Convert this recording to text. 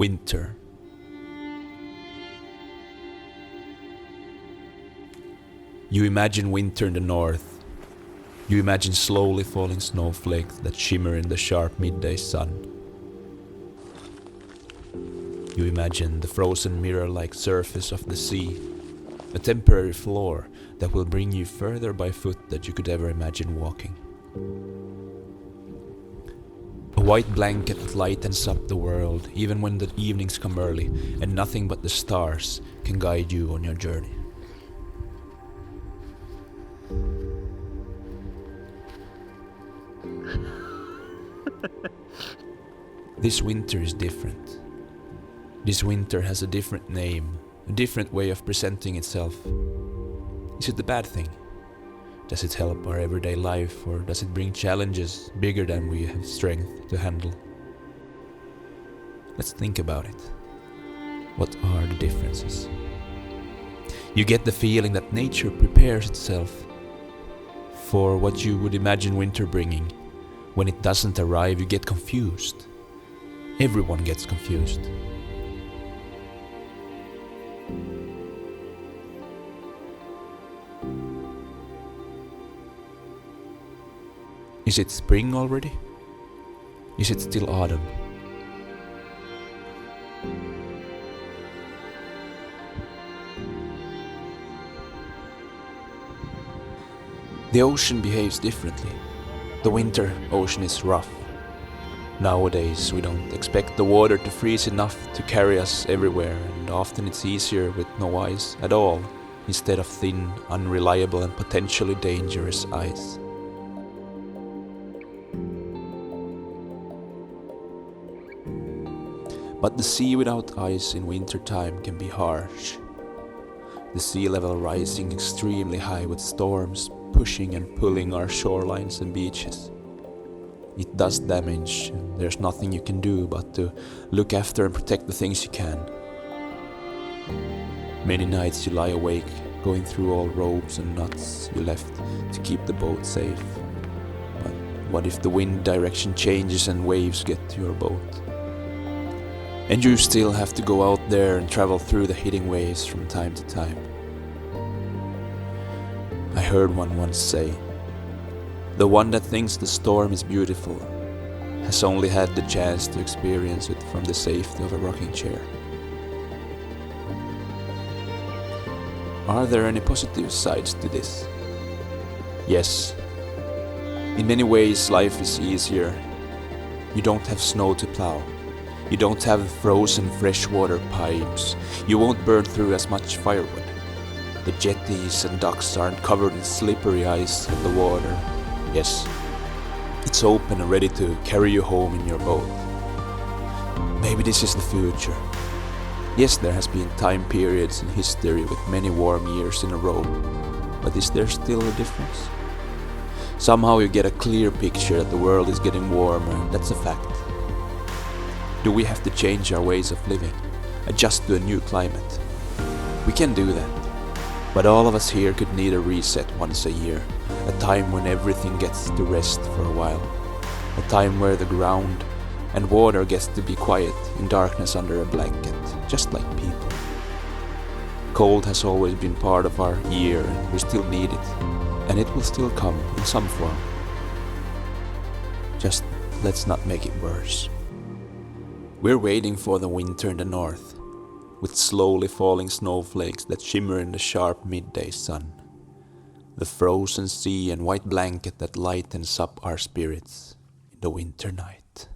Winter. You imagine winter in the north. You imagine slowly falling snowflakes that shimmer in the sharp midday sun. You imagine the frozen mirror-like surface of the sea, a temporary floor that will bring you further by foot than you could ever imagine walking. A white blanket that lightens up the world even when the evenings come early and nothing but the stars can guide you on your journey. This winter is different. This winter has a different name, a different way of presenting itself. Is it a bad thing? Does it help our everyday life, or does it bring challenges bigger than we have strength to handle? Let's think about it. What are the differences? You get the feeling that nature prepares itself for what you would imagine winter bringing. When it doesn't arrive, you get confused. Everyone gets confused. Is it spring already? Is it still autumn? The ocean behaves differently. The winter ocean is rough. Nowadays we don't expect the water to freeze enough to carry us everywhere, and often it's easier with no ice at all instead of thin, unreliable and potentially dangerous ice. But the sea without ice in winter time can be harsh. The sea level rising extremely high with storms pushing and pulling our shorelines and beaches. It does damage, and there's nothing you can do but to look after and protect the things you can. Many nights you lie awake, going through all ropes and knots you left to keep the boat safe. But what if the wind direction changes and waves get to your boat? And you still have to go out there and travel through the hitting waves from time to time. I heard one once say, "The one that thinks the storm is beautiful has only had the chance to experience it from the safety of a rocking chair." Are there any positive sides to this? Yes. In many ways life is easier. You don't have snow to plow. You don't have frozen freshwater pipes. You won't burn through as much firewood. The jetties and docks aren't covered in slippery ice and the water. Yes, it's open and ready to carry you home in your boat. Maybe this is the future. Yes, there has been time periods in history with many warm years in a row, but is there still a difference? Somehow you get a clear picture that the world is getting warmer, and that's a fact. Do we have to change our ways of living, adjust to a new climate? We can do that, but all of us here could need a reset once a year, a time when everything gets to rest for a while, a time where the ground and water gets to be quiet in darkness under a blanket, just like people. Cold has always been part of our year, and we still need it, and it will still come in some form. Just let's not make it worse. We're waiting for the winter in the north, with slowly falling snowflakes that shimmer in the sharp midday sun. The frozen sea and white blanket that lightens up our spirits in the winter night.